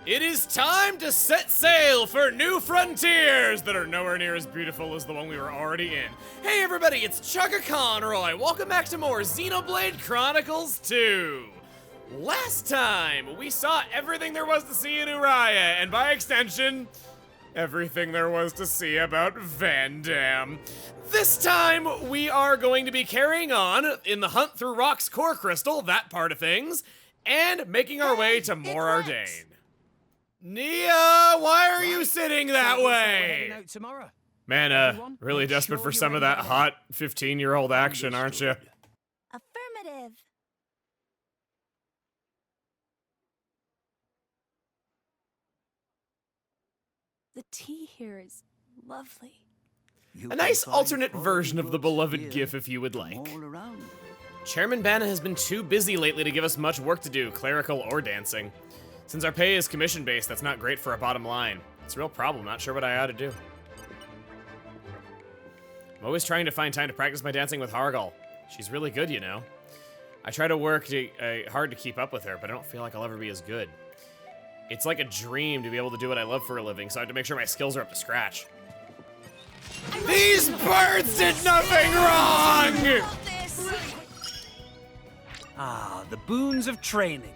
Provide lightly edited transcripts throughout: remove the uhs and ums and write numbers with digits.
It is time to set sail for new frontiers that are nowhere near as beautiful as the one we were already in. Hey everybody, it's Chugga Conroy. Welcome back to more Xenoblade Chronicles 2. Last time, we saw everything there was to see in Uriah, and by extension, everything there was to see about Van Dam. This time, we are going to be carrying on in the hunt through Rock's core crystal, that part of things, and making our way to Mor Ardain. Nia, why are you sitting that way? Man, really desperate for some of that hot 15-year-old action, aren't you? Affirmative. The tea here is lovely. A nice alternate version of the beloved GIF if you would like. Chairman Banna has been too busy lately to give us much work to do, clerical or dancing. Since our pay is commission-based, that's not great for our bottom line. It's a real problem, not sure what I ought to do. I'm always trying to find time to practice my dancing with Hargal. She's really good, you know. I try to work hard to keep up with her, but I don't feel like I'll ever be as good. It's like a dream to be able to do what I love for a living, so I have to make sure my skills are up to scratch. These birds did nothing wrong! Ah, the boons of training.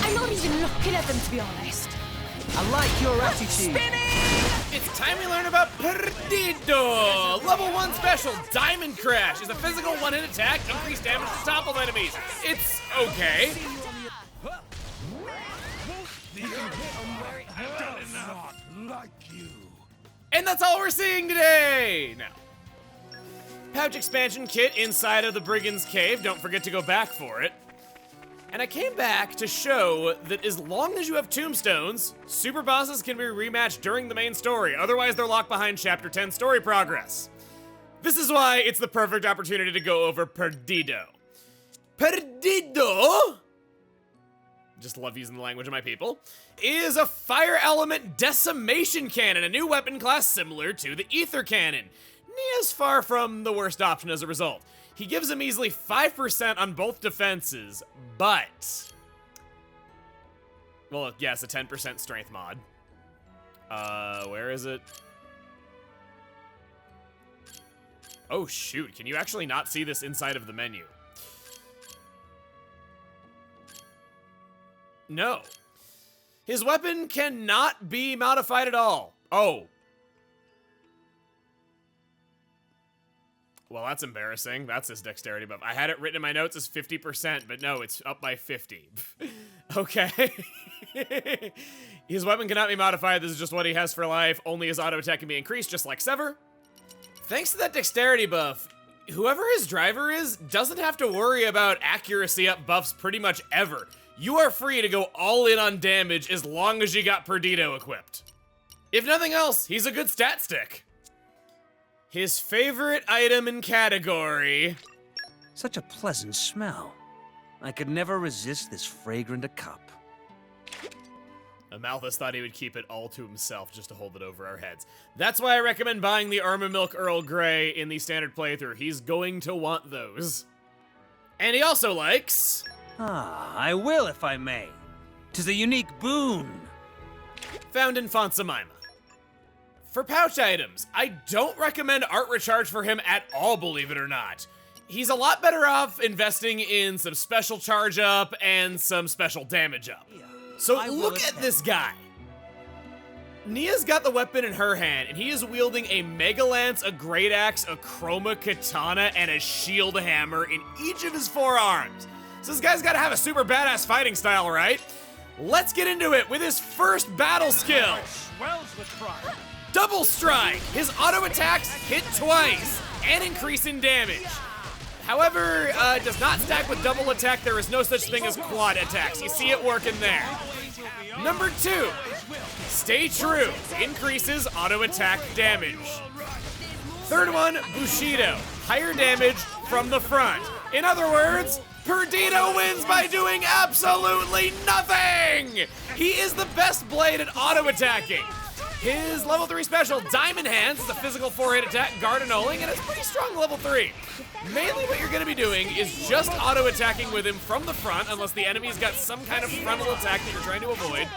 I'm not even looking at them, to be honest. I like your attitude. Spinning! It's time we learn about Perdido! Level 1 special, Diamond Crash, is a physical one-hit attack, increased damage to toppled enemies. It's okay. And that's all we're seeing today! Now, pouch expansion kit inside of the Brigand's Cave. Don't forget to go back for it. And I came back to show that as long as you have tombstones, super bosses can be rematched during the main story. Otherwise, they're locked behind Chapter 10 story progress. This is why it's the perfect opportunity to go over Perdido. Perdido, just love using the language of my people, is a fire element decimation cannon, a new weapon class similar to the ether cannon. Nia's far from the worst option as a result. He gives him easily 5% on both defenses, but... well, yes, a 10% strength mod. Where is it? Oh, shoot. Can you actually not see this inside of the menu? No. His weapon cannot be modified at all. Oh. Well, that's embarrassing. That's his dexterity buff. I had it written in my notes as 50%, but no, it's up by 50. Okay. His weapon cannot be modified. This is just what he has for life. Only his auto attack can be increased, just like Sever. Thanks to that dexterity buff, whoever his driver is doesn't have to worry about accuracy up buffs pretty much ever. You are free to go all in on damage as long as you got Perdido equipped. If nothing else, he's a good stat stick. His favorite item and category. Such a pleasant smell. I could never resist this fragrant a cup. Amalthus thought he would keep it all to himself just to hold it over our heads. That's why I recommend buying the Armor Milk Earl Grey in the standard playthrough. He's going to want those. And he also likes... ah, I will if I may. 'Tis a unique boon. Found in Fonsamima. For pouch items, I don't recommend Art Recharge for him at all, believe it or not. He's a lot better off investing in some special charge up and some special damage up. So look at this guy. Nia's got the weapon in her hand, and he is wielding a Mega Lance, a Great Axe, a Chroma Katana, and a Shield Hammer in each of his forearms. So this guy's gotta have a super badass fighting style, right? Let's get into it with his first battle skill. Double Strike! His auto attacks hit twice and increase in damage. However, it does not stack with double attack. There is no such thing as quad attacks. You see it working there. Number 2, Stay True. Increases auto attack damage. Third one, Bushido. Higher damage from the front. In other words, Perdido wins by doing absolutely nothing! He is the best blade at auto attacking. His level 3 special, Diamond Hands, is a physical 4-hit attack, guard annulling, and it's pretty strong level 3. Mainly what you're gonna be doing is just auto-attacking with him from the front, unless the enemy's got some kind of frontal attack that you're trying to avoid.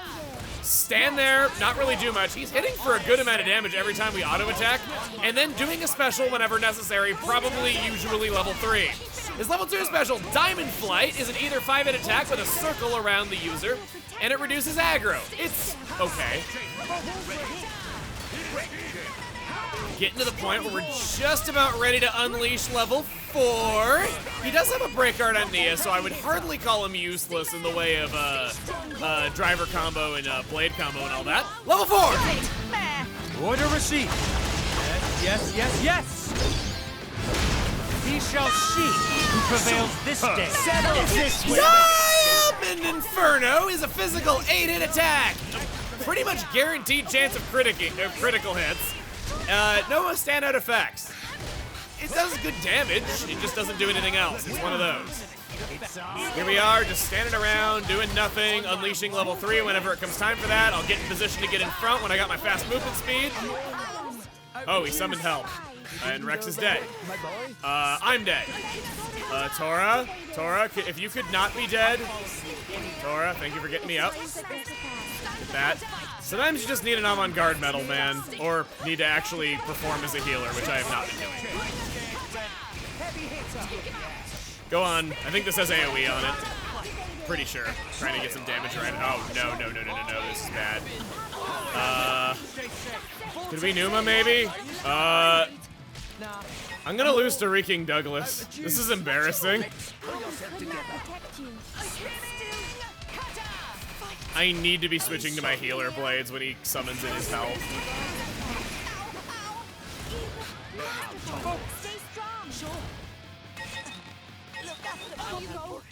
Stand there, not really do much. He's hitting for a good amount of damage every time we auto-attack, and then doing a special whenever necessary, usually level 3. His level 2 special, Diamond Flight, is an either 5-hit attack with a circle around the user, and it reduces aggro. It's okay. Getting to the point where we're just about ready to unleash level 4. He does have a break guard on Nia, so I would hardly call him useless in the way of driver combo and blade combo and all that. Level 4! Order received. Yes, yes, yes! We shall see who prevails this day. Settle this way. Diamond Inferno is a physical 8-hit attack. Pretty much guaranteed chance of critical hits. No standout effects. It does good damage, it just doesn't do anything else. It's one of those. Here we are, just standing around, doing nothing, unleashing level 3 whenever it comes time for that. I'll get in position to get in front when I got my fast movement speed. Oh, he summoned help. And Rex is dead. I'm dead. Tora, if you could not be dead. Tora, thank you for getting me up. Get that. Sometimes you just need an avant-garde metal, man, or need to actually perform as a healer, which I have not been doing. Go on. I think this has AoE on it. Pretty sure. Trying to get some damage right. Oh, no. This is bad. Did we Numa, maybe? I'm gonna lose to Reeking Douglas. This is embarrassing. I need to be switching to my healer blades when he summons in his health.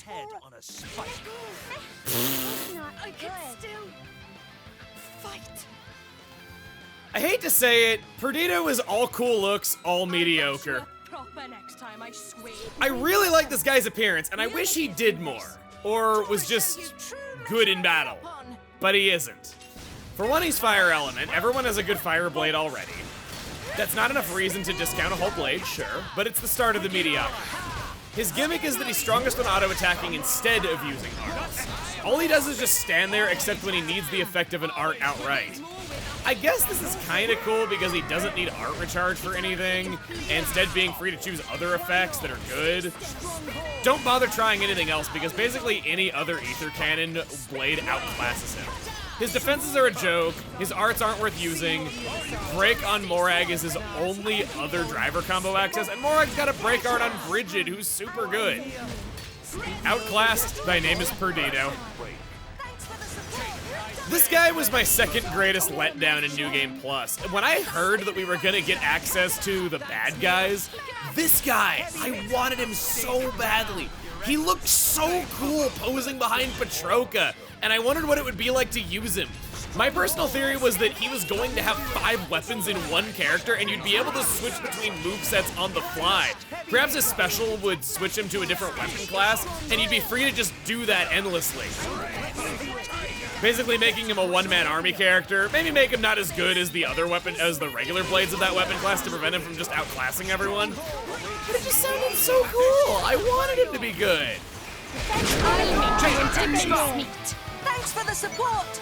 Head on a spike. I can still fight. I hate to say it, Perdito is all cool looks, all mediocre. Proper next time, I swear. I really like this guy's appearance, and I wish he did more. Or was just good in battle. But he isn't. For one, he's fire element. Everyone has a good fire blade already. That's not enough reason to discount a whole blade, sure, but it's the start of the mediocrity. His gimmick is that he's strongest when auto-attacking instead of using arts. All he does is just stand there except when he needs the effect of an art outright. I guess this is kinda cool because he doesn't need art recharge for anything, and instead being free to choose other effects that are good. Don't bother trying anything else because basically any other Ether Cannon blade outclasses him. His defenses are a joke, his arts aren't worth using, break on Morag is his only other driver combo access, and Morag's got a break art on Brigid, who's super good. Outclassed, thy name is Perdito. This guy was my second greatest letdown in New Game Plus. When I heard that we were gonna get access to the bad guys, this guy, I wanted him so badly. He looked so cool posing behind Petroka, and I wondered what it would be like to use him. My personal theory was that he was going to have 5 weapons in one character, and you'd be able to switch between movesets on the fly. Perhaps his special would switch him to a different weapon class, and you'd be free to just do that endlessly. Basically making him a one-man army character, maybe make him not as good as the other weapon, as the regular blades of that weapon class to prevent him from just outclassing everyone. But it just sounded so cool. I wanted him to be good. Thanks for the support.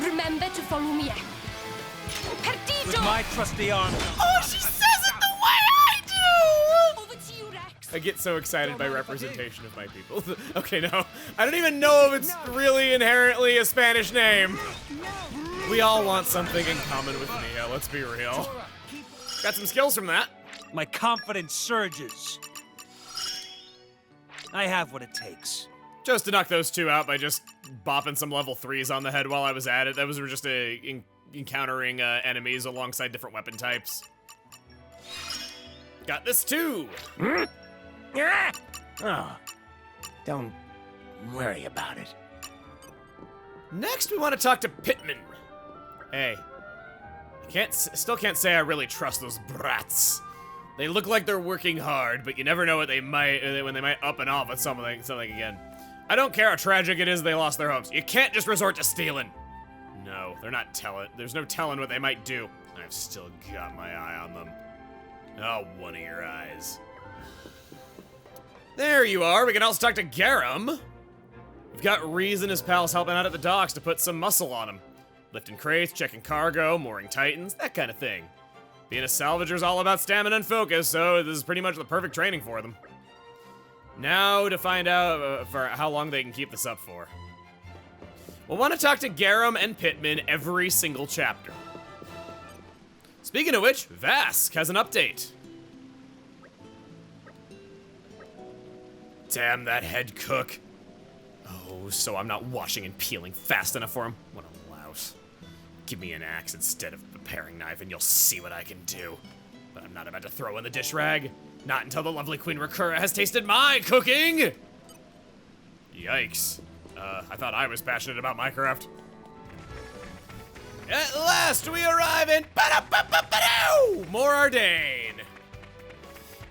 Remember to follow me. With Perdito! my trusty arm. Oh, she says it the way I do! Over to you, Rex. I get so excited by representation of my people. Okay, no. I don't even know if it's really inherently a Spanish name. We all want something in common with Nia, let's be real. Got some skills from that. My confidence surges. I have what it takes. Chose to knock those two out by just bopping some level 3s on the head while I was at it. That was just encountering enemies alongside different weapon types. Got this too. Oh, don't worry about it. Next, we want to talk to Pittman. Hey, still can't say I really trust those brats. They look like they're working hard, but you never know what when they might up and off with something again. I don't care how tragic it is they lost their hopes. You can't just resort to stealing. No, they're not telling. There's no telling what they might do. I've still got my eye on them. Oh, one of your eyes. There you are. We can also talk to Garum. We've got Reese and his pals helping out at the docks to put some muscle on him. Lifting crates, checking cargo, mooring titans, that kind of thing. Being a salvager's all about stamina and focus, so this is pretty much the perfect training for them. Now to find out for how long they can keep this up for. We'll want to talk to Garum and Pittman every single chapter. Speaking of which, Vask has an update. Damn that head cook. Oh, so I'm not washing and peeling fast enough for him? What a louse. Give me an axe instead of a paring knife and you'll see what I can do. But I'm not about to throw in the dish rag. Not until the lovely Queen Rakura has tasted my cooking! Yikes. I thought I was passionate about Minecraft. At last we arrive in Mor Ardain.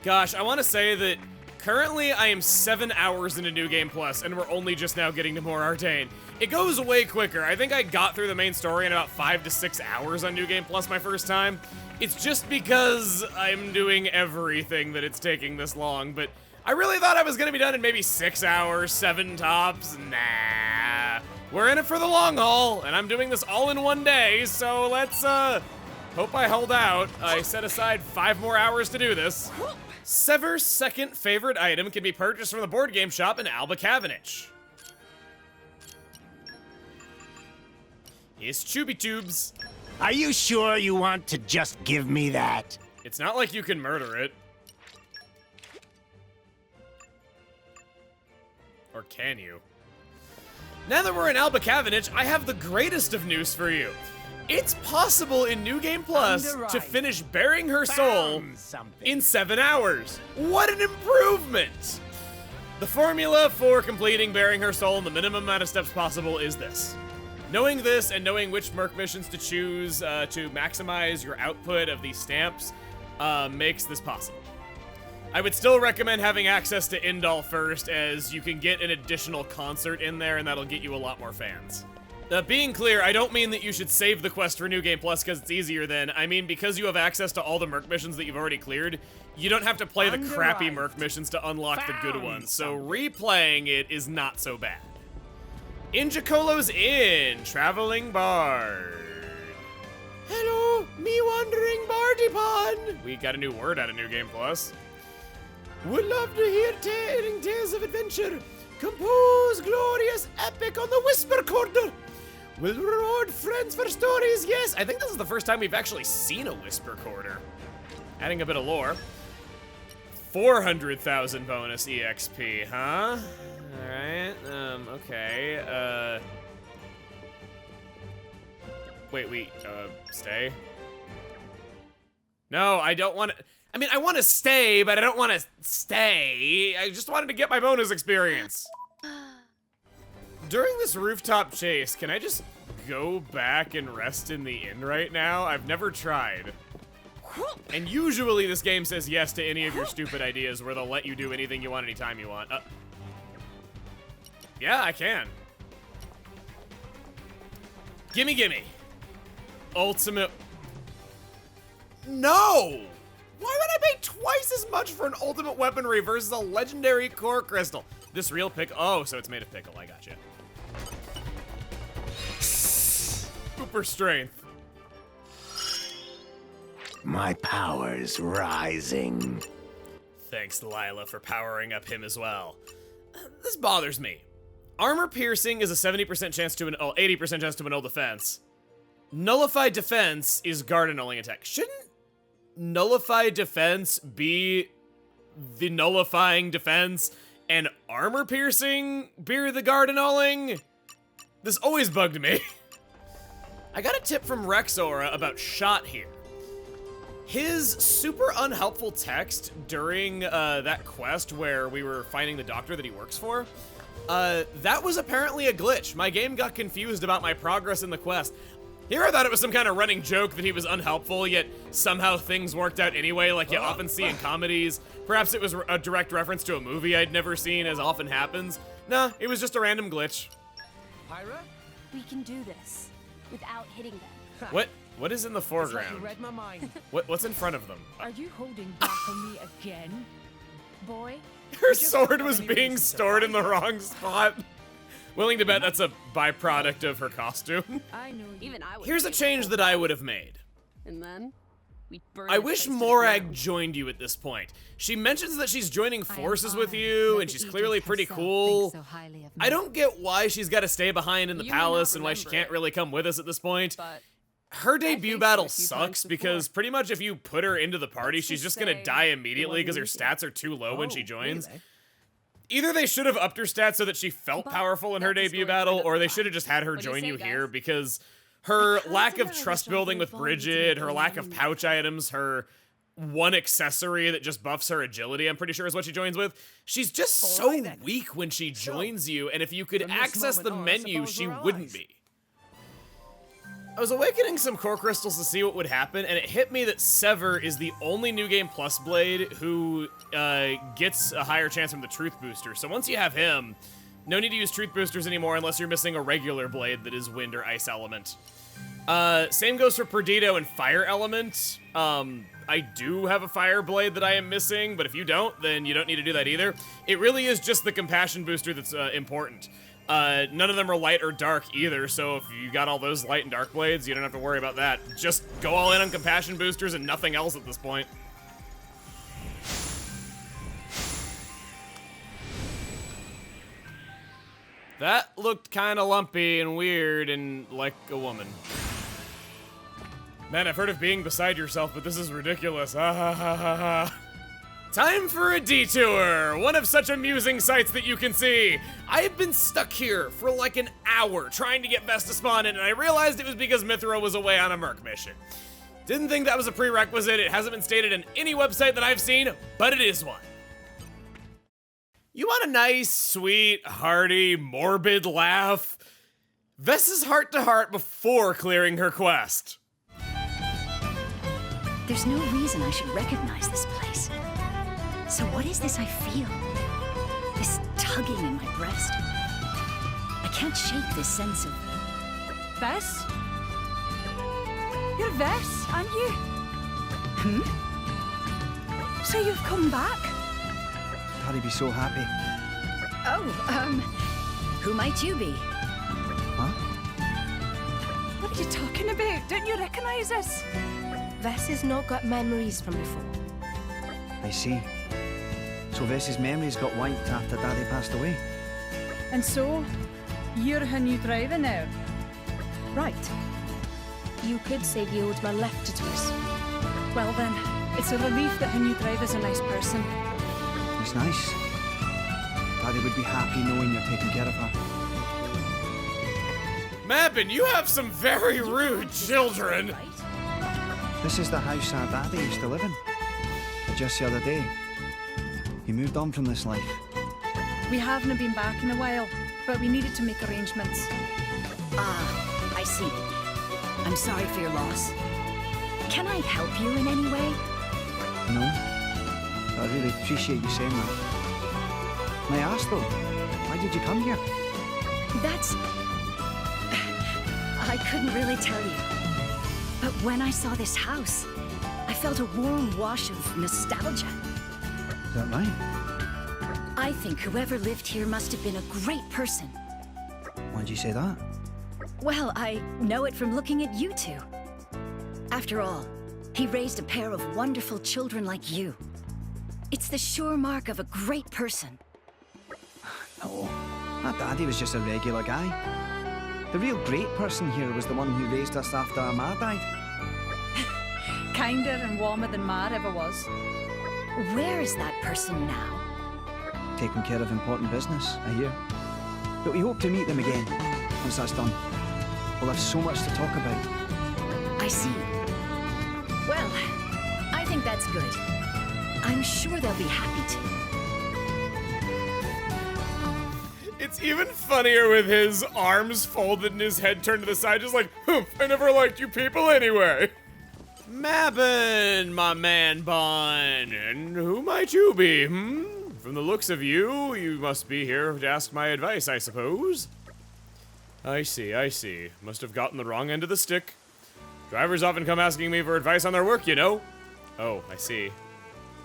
Gosh, I want to say that currently I am 7 hours into New Game Plus, and we're only just now getting to Mor Ardain. It goes way quicker. I think I got through the main story in about 5 to 6 hours on New Game Plus my first time. It's just because I'm doing everything that it's taking this long, but I really thought I was gonna be done in maybe 6 hours, 7 tops. Nah. We're in it for the long haul, and I'm doing this all in one day, so let's, hope I hold out. I set aside 5 more hours to do this. Sever's second favorite item can be purchased from the board game shop in Alba Cavendish. Here's Chubby Tubes. Are you sure you want to just give me that? It's not like you can murder it. Or can you? Now that we're in Alba Cavendish, I have the greatest of news for you. It's possible in New Game Plus to finish Bearing Her Soul in 7 hours. What an improvement! The formula for completing Bearing Her Soul in the minimum amount of steps possible is this. Knowing this and knowing which Merc missions to choose to maximize your output of these stamps makes this possible. I would still recommend having access to Indal first, as you can get an additional concert in there and that'll get you a lot more fans. Being clear, I don't mean that you should save the quest for New Game Plus because it's easier then. I mean because you have access to all the Merc missions that you've already cleared, you don't have to play the crappy Merc missions to unlock the good ones, so replaying it is not so bad. Injacolo's Inn, Traveling Bard. Hello, me wandering bardipon. We got a new word out of New Game Plus. Would love to hear telling tales of adventure. Compose glorious epic on the Whisper Corner. Will reward friends for stories, yes. I think this is the first time we've actually seen a Whisper Corner. Adding a bit of lore. 400,000 bonus EXP, huh? Alright, okay, Wait, stay? No, I don't want to. I mean, I want to stay, but I don't want to stay. I just wanted to get my bonus experience. During this rooftop chase, can I just go back and rest in the inn right now? I've never tried. And usually this game says yes to any of your stupid ideas where they'll let you do anything you want anytime you want. Yeah, I can. Gimme. Ultimate. No! Why would I pay twice as much for an ultimate weaponry versus a legendary core crystal? This real pickle. Oh, so it's made of pickle. I gotcha. Super strength. My power's rising. Thanks, Lila, for powering up him as well. This bothers me. Armor piercing is a 70% chance to an 80% chance to annul defense. Nullified defense is guard annulling attack. Shouldn't nullified defense be the nullifying defense and armor piercing be the guard annulling? This always bugged me. I got a tip from Rexora about Shot here. His super unhelpful text during that quest where we were finding the doctor that he works for, that was apparently a glitch. My game got confused about my progress in the quest. Here I thought it was some kind of running joke that he was unhelpful, yet somehow things worked out anyway, like you often see in comedies. Perhaps it was a direct reference to a movie I'd never seen, as often happens. Nah, it was just a random glitch. Pyra? We can do this. without hitting them. What is in the It's like you foreground? read my mind. What's in front of them? Are you holding back on me again? Boy? Her sword was being stored in the wrong spot. Willing to bet that's a byproduct of her costume. I know you. Even I would. Here's a change that I would have made. And then we burn. I the wish place to the Morag ground. joined you at this point. She mentions that she's joining I am forces with honored you, that and the she's Aegis clearly pretty herself cool. thinks so highly of I me. don't get why she's got to stay behind in the You may not palace and why she remember can't it, really come with us at this point. But Her debut think battle a few sucks times because before. pretty much if you put her into the party, Let's she's just just gonna say die it immediately because her wasn't stats are too low when she Oh, joins. really? Either they should have upped her stats so that she felt But powerful in her that's a debut story for battle, another or they time. should have just had her What do you join say, you guys? here because her can't lack of deny trust the building with shopping volume Bridget, to her make lack of money. pouch items, her one accessory that just buffs her agility, I'm pretty sure is what she joins with. She's just so Alright then. weak when she joins you, and if you could from this access the moment on, I menu, suppose she we're wouldn't allies. be. I was awakening some core crystals to see what would happen, and it hit me that Sever is the only New Game Plus blade who gets a higher chance from the Truth Booster. So once you have him, no need to use Truth Boosters anymore unless you're missing a regular blade that is Wind or Ice Element. Same goes for Perdido and Fire Element. I do have a Fire Blade that I am missing, but if you don't, then you don't need to do that either. It really is just the Compassion Booster that's important. None of them are light or dark either, so if you got all those light and dark blades, you don't have to worry about that. Just go all in on Compassion Boosters and nothing else at this point. That looked kind of lumpy and weird and like a woman. Man, I've heard of being beside yourself, but this is ridiculous. Ah, ha, ha, ha, ha. Time for a detour! One of such amusing sights that you can see. I have been stuck here for like an hour trying to get Vesta spawned in, and I realized it was because Mithra was away on a Merc mission. Didn't think that was a prerequisite. It hasn't been stated in any website that I've seen, but it is one. You want a nice, sweet, hearty, morbid laugh? Vesta's heart-to-heart before clearing her quest. There's no reason I should recognize this place. So what is this I feel? This tugging in my breast? I can't shake this sense of... Vess? You're Vess, aren't you? So you've come back? Paddy be so happy. Oh, who might you be? Huh? What are you talking about? Don't you recognize us? Vess has not got memories from before. I see. So Vess's memories got wiped after Daddy passed away. And so, you're her new driver now. Right. You could say the old man left it to us. Well then, it's a relief that her new driver's a nice person. It's nice. Daddy would be happy knowing you're taking care of her. Mappin, you have some very rude children. This is the house our Daddy used to live in. But just the other day, he moved on from this life. We haven't been back in a while, but we needed to make arrangements. Ah, I see. I'm sorry for your loss. Can I help you in any way? No? I really appreciate you saying that. May I ask though, why did you come here? That's... I couldn't really tell you. But when I saw this house, I felt a warm wash of nostalgia. Is that right? I think whoever lived here must have been a great person. Why'd you say that? Well, I know it from looking at you two. After all, he raised a pair of wonderful children like you. It's the sure mark of a great person. No, that Daddy was just a regular guy. The real great person here was the one who raised us after our Ma died. Kinder and warmer than Mar ever was. Where is that person now? Taking care of important business, I hear. But we hope to meet them again, once that's done. We'll have so much to talk about. I see. Well, I think that's good. I'm sure they'll be happy to. It's even funnier with his arms folded and his head turned to the side, just like, humph, I never liked you people anyway. Mabbin, my man bun, and who might you be, From the looks of you, you must be here to ask my advice, I suppose. I see, I see. Must have gotten the wrong end of the stick. Drivers often come asking me for advice on their work, you know. Oh, I see.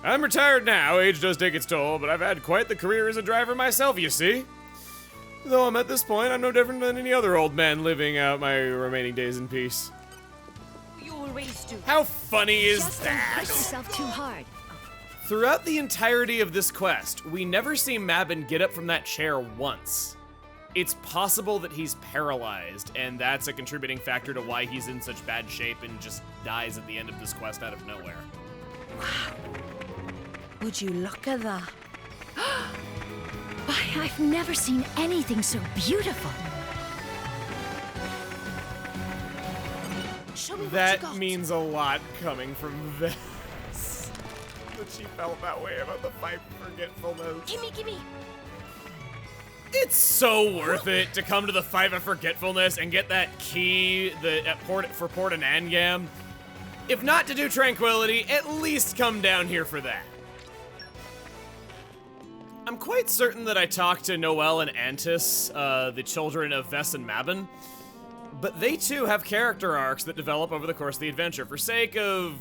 I'm retired now, age does take its toll, but I've had quite the career as a driver myself, you see. Though I'm at this point, I'm no different than any other old man living out my remaining days in peace. You always do. How funny is Just don't that? push yourself too hard. Throughout the entirety of this quest, we never see Mabin get up from that chair once. It's possible that he's paralyzed, and that's a contributing factor to why he's in such bad shape and just dies at the end of this quest out of nowhere. Would you look at that? Why, I've never seen anything so beautiful. Show me what you That got. means a lot coming from this. That she felt that way about the fight for forgetfulness. Gimme. It's so worth it to come to the Five of Forgetfulness and get that key for Port Anangam. If not to do Tranquility, at least come down here for that. I'm quite certain that I talked to Noelle and Antis, the children of Vess and Mabin, but they too have character arcs that develop over the course of the adventure. For sake of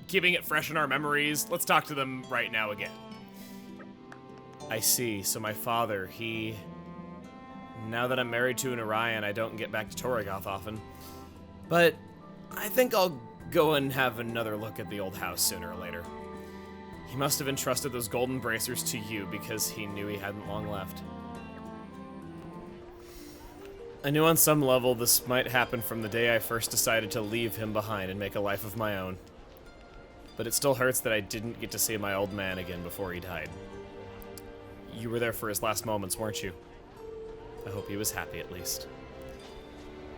keeping it fresh in our memories, let's talk to them right now again. I see, so my father, now that I'm married to an Orion, I don't get back to Torrigoth often. But I think I'll go and have another look at the old house sooner or later. He must have entrusted those golden bracers to you because he knew he hadn't long left. I knew on some level this might happen from the day I first decided to leave him behind and make a life of my own. But it still hurts that I didn't get to see my old man again before he died. You were there for his last moments, weren't you? I hope he was happy at least.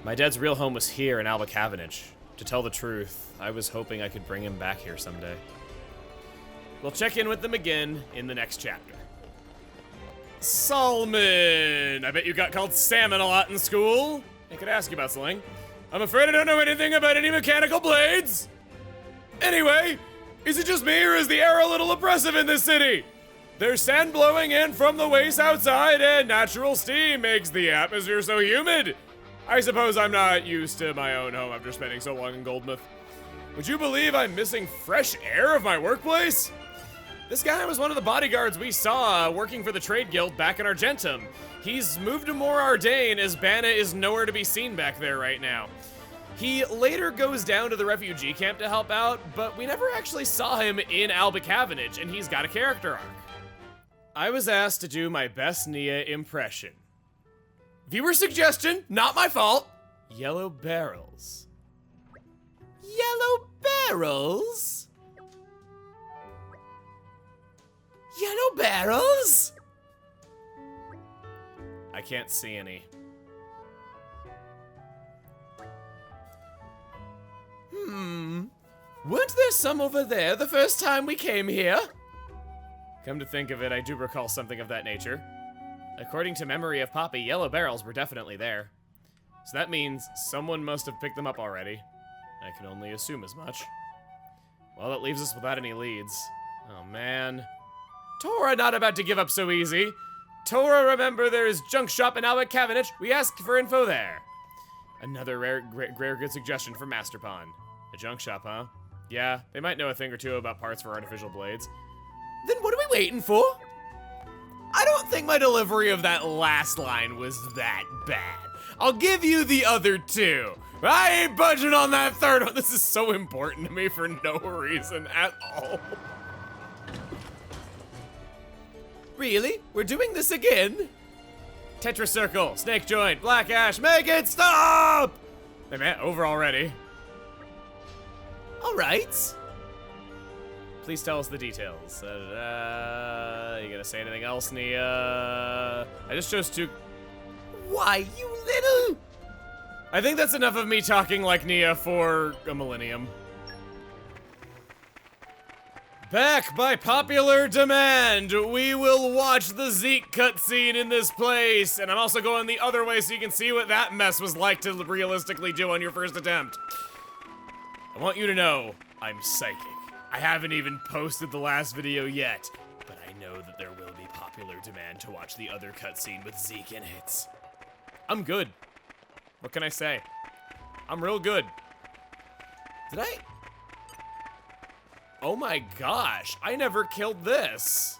My dad's real home was here in Albacavenage. To tell the truth, I was hoping I could bring him back here someday. We'll check in with them again in the next chapter. Salmon! I bet you got called Salmon a lot in school. I could ask you about something. I'm afraid I don't know anything about any mechanical blades. Anyway, is it just me or is the air a little oppressive in this city? There's sand blowing in from the waste outside, and natural steam makes the atmosphere so humid. I suppose I'm not used to my own home after spending so long in Goldmouth. Would you believe I'm missing fresh air of my workplace? This guy was one of the bodyguards we saw working for the Trade Guild back in Argentum. He's moved to Mor Ardain as Banna is nowhere to be seen back there right now. He later goes down to the refugee camp to help out, but we never actually saw him in Albacavenage, and he's got a character arc. I was asked to do my best Nia impression. Viewer suggestion, not my fault. Yellow barrels. Yellow barrels? Yellow barrels? I can't see any. Weren't there some over there the first time we came here? Come to think of it, I do recall something of that nature. According to memory of Poppy, yellow barrels were definitely there. So that means someone must have picked them up already. I can only assume as much. Well, that leaves us without any leads. Oh, man. Tora not about to give up so easy. Tora, remember there's junk shop in Albacavenage. We asked for info there. Another rare good suggestion from Master Pawn. A junk shop, huh? Yeah, they might know a thing or two about parts for artificial blades. Then what are we waiting for? I don't think my delivery of that last line was that bad. I'll give you the other two. I ain't budging on that third one. This is so important to me for no reason at all. Really? We're doing this again? Tetris Circle, Snake Joint, Black Ash, make it stop! They meant over already. All right. Please tell us the details. You gonna say anything else, Nia? I just chose to... Why, you little... I think that's enough of me talking like Nia for a millennium. Back by popular demand, we will watch the Zeke cutscene in this place, and I'm also going the other way so you can see what that mess was like to realistically do on your first attempt. I want you to know, I'm psychic. I haven't even posted the last video yet, but I know that there will be popular demand to watch the other cutscene with Zeke in it. I'm good. What can I say? I'm real good. Did I? Oh my gosh, I never killed this.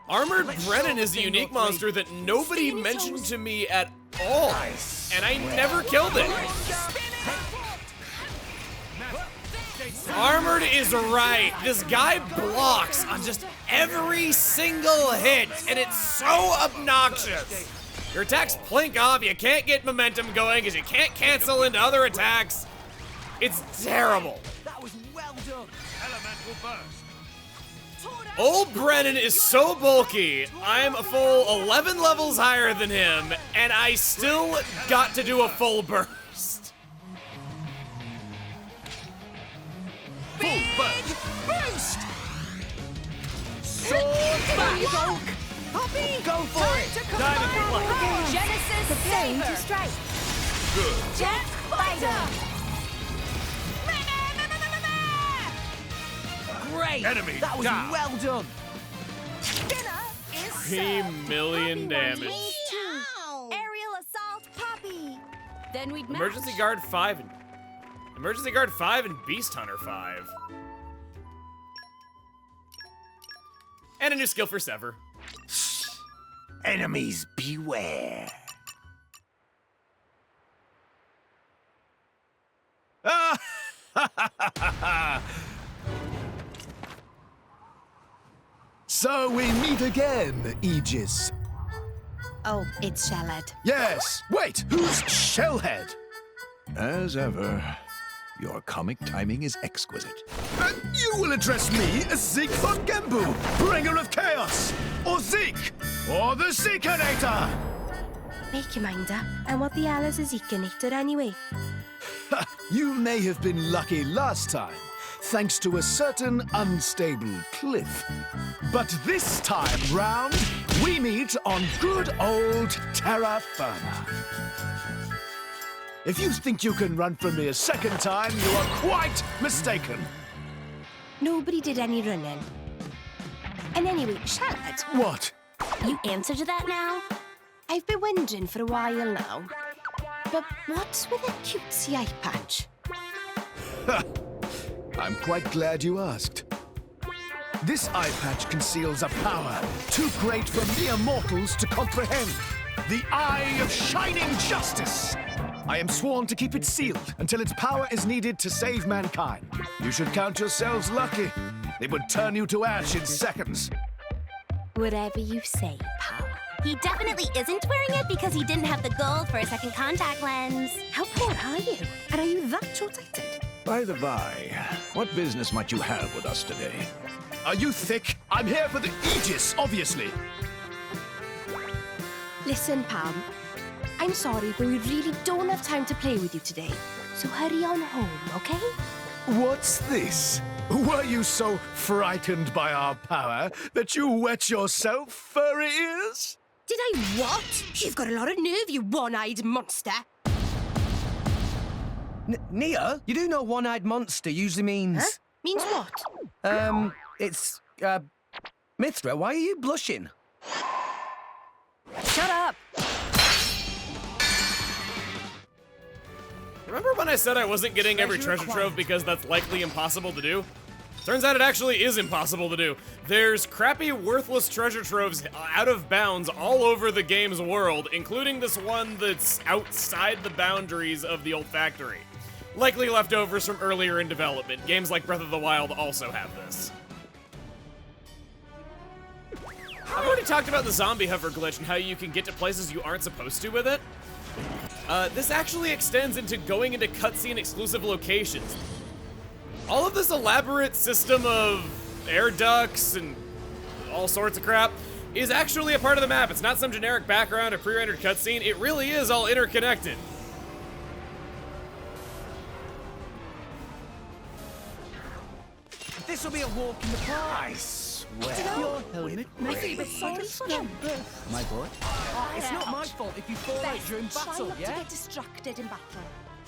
Armored Brennan is a unique monster that nobody mentioned to me at all, and I never killed it. Armored is right. This guy blocks on just every single hit, and it's so obnoxious. Your attacks plink off, you can't get momentum going because you can't cancel into other attacks. It's terrible. That was well done. Elemental burst. Old Brennan is so bulky, I'm a full 11 levels higher than him, and I still got to do a full burst. Full burst. Boost. Sword back. Poppy! Go for it. Diamond flight. Genesis Preparing to Saber! strike. Jet Fighter! Great. Enemy That was down. well done. Spinner is 3 million damage. Aerial Assault Poppy! Then we'd Emergency match. Guard 5 and Beast Hunter 5. And a new skill for Sever. Enemies beware. So we meet again, Aegis. Oh, it's Shellhead. Yes. Wait, who's Shellhead? As ever, your comic timing is exquisite. And you will address me as Zeke von Gembu, bringer of chaos, or Zeke, or the Zekenator. Make your mind up. And what the hell is a Zekenator anyway? You may have been lucky last time, thanks to a certain unstable cliff. But this time round, we meet on good old terra firma. If you think you can run from me a second time, you are quite mistaken. Nobody did any running. And anyway, Shellhead, What? you answer to that now? I've been wondering for a while now. But what's with a cutesy eye patch? I'm quite glad you asked. This eye patch conceals a power too great for mere mortals to comprehend. The Eye of Shining Justice. I am sworn to keep it sealed until its power is needed to save mankind. You should count yourselves lucky. It would turn you to ash in seconds. Whatever you say, pal. He definitely isn't wearing it because he didn't have the gold for a second contact lens. How poor are you? And are you that short-sighted? By the by, what business might you have with us today? Are you thick? I'm here for the Aegis, obviously. Listen, Pam. I'm sorry, but we really don't have time to play with you today. So hurry on home, okay? What's this? Were you so frightened by our power that you wet yourself, furry ears? Did I what? You've got a lot of nerve, you one-eyed monster. Nia, you do know one-eyed monster usually means... Huh? Means what? It's, Mithra, why are you blushing? Shut up. Remember when I said I wasn't getting every treasure trove because that's likely impossible to do? Turns out it actually is impossible to do. There's crappy, worthless treasure troves out of bounds all over the game's world, including this one that's outside the boundaries of the old factory. Likely leftovers from earlier in development. Games like Breath of the Wild also have this. I've already talked about the zombie hover glitch and how you can get to places you aren't supposed to with it. This actually extends into going into cutscene exclusive locations. All of this elaborate system of air ducts and all sorts of crap is actually a part of the map. It's not some generic background or pre-rendered cutscene. It really is all interconnected. This will be a walk in the park. I swear. Your helmet I feel a bit sorry for them. My boy. It's not my fault if you fall out during Try battle, not to yeah? get distracted in battle.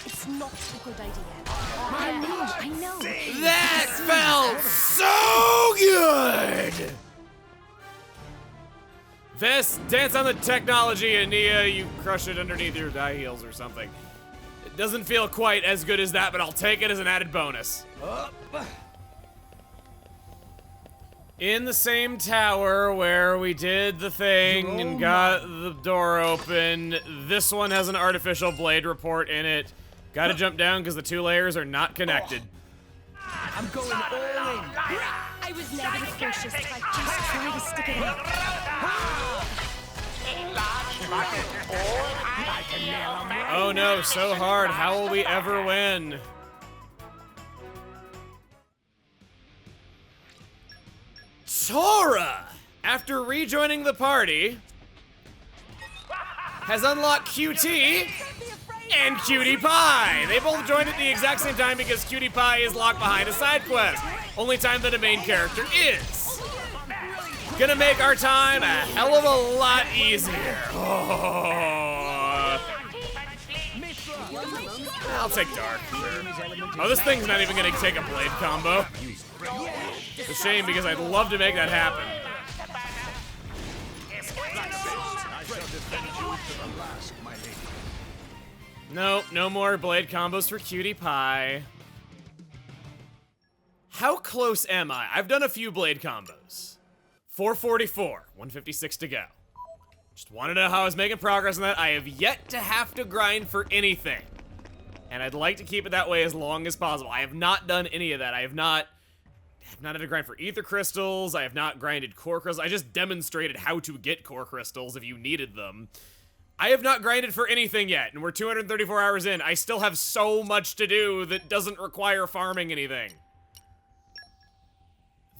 It's not a good idea. I know. That felt so good! This, dance on the technology, and Nia, you crush it underneath your high heels or something. It doesn't feel quite as good as that, but I'll take it as an added bonus. In the same tower where we did the thing and got the door open, this one has an artificial blade report in it. Gotta jump down because the 2 layers are not connected. I'm going all in. I was never the cautious type. Just try to stick it out. Oh no, so hard. How will we ever win? Tora, after rejoining the party, has unlocked QT and Cutie Pie. They both joined at the exact same time because Cutie Pie is locked behind a side quest. Only time that a main character is. Gonna make our time a hell of a lot easier. Oh. I'll take Dark, sure. Oh, this thing's not even gonna take a blade combo. It's a shame because I'd love to make that happen. Nope, no more blade combos for Cutie Pie. How close am I? I've done a few blade combos. 444, 156 to go. Just want to know how I was making progress on that. I have yet to have to grind for anything. And I'd like to keep it that way as long as possible. I have not done any of that. I have not had to grind for ether crystals. I have not grinded core crystals. I just demonstrated how to get core crystals if you needed them. I have not grinded for anything yet, and we're 234 hours in. I still have so much to do that doesn't require farming anything.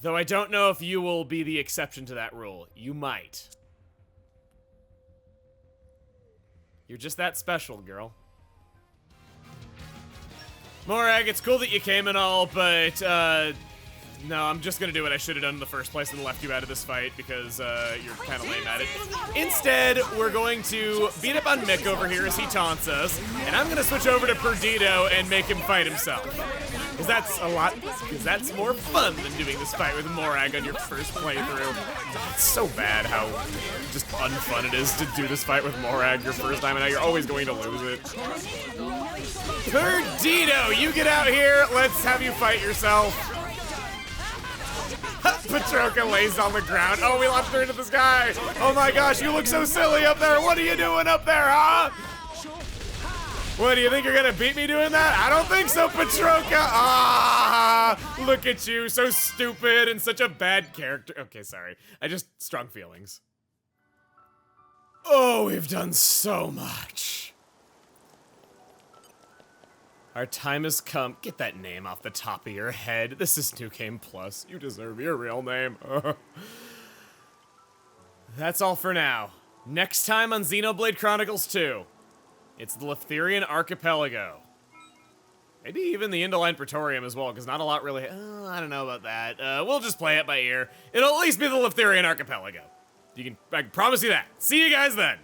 Though I don't know if you will be the exception to that rule. You might. You're just that special, girl. Morag, it's cool that you came and all, but, no, I'm just gonna do what I should have done in the first place and left you out of this fight because, you're kind of lame at it. Instead, we're going to beat up on Mick over here as he taunts us, and I'm gonna switch over to Perdido and make him fight himself. Because that's more fun than doing this fight with Morag on your first playthrough. It's so bad how just unfun it is to do this fight with Morag your first time, and now you're always going to lose it. Perdido, you get out here, let's have you fight yourself. Patroka lays on the ground. Oh, we left her into the sky. Oh my gosh, you look so silly up there. What are you doing up there, huh? What, do you think you're gonna beat me doing that? I don't think so, Patroka. Ah, look at you, so stupid and such a bad character. Okay, sorry. I just, strong feelings. Oh, we've done so much. Our time has come. Get that name off the top of your head. This is New Game Plus. You deserve your real name. That's all for now. Next time on Xenoblade Chronicles 2, it's the Leftherian Archipelago. Maybe even the Indoline Praetorium as well, because not a lot really... I don't know about that. We'll just play it by ear. It'll at least be the Leftherian Archipelago. I can promise you that. See you guys then.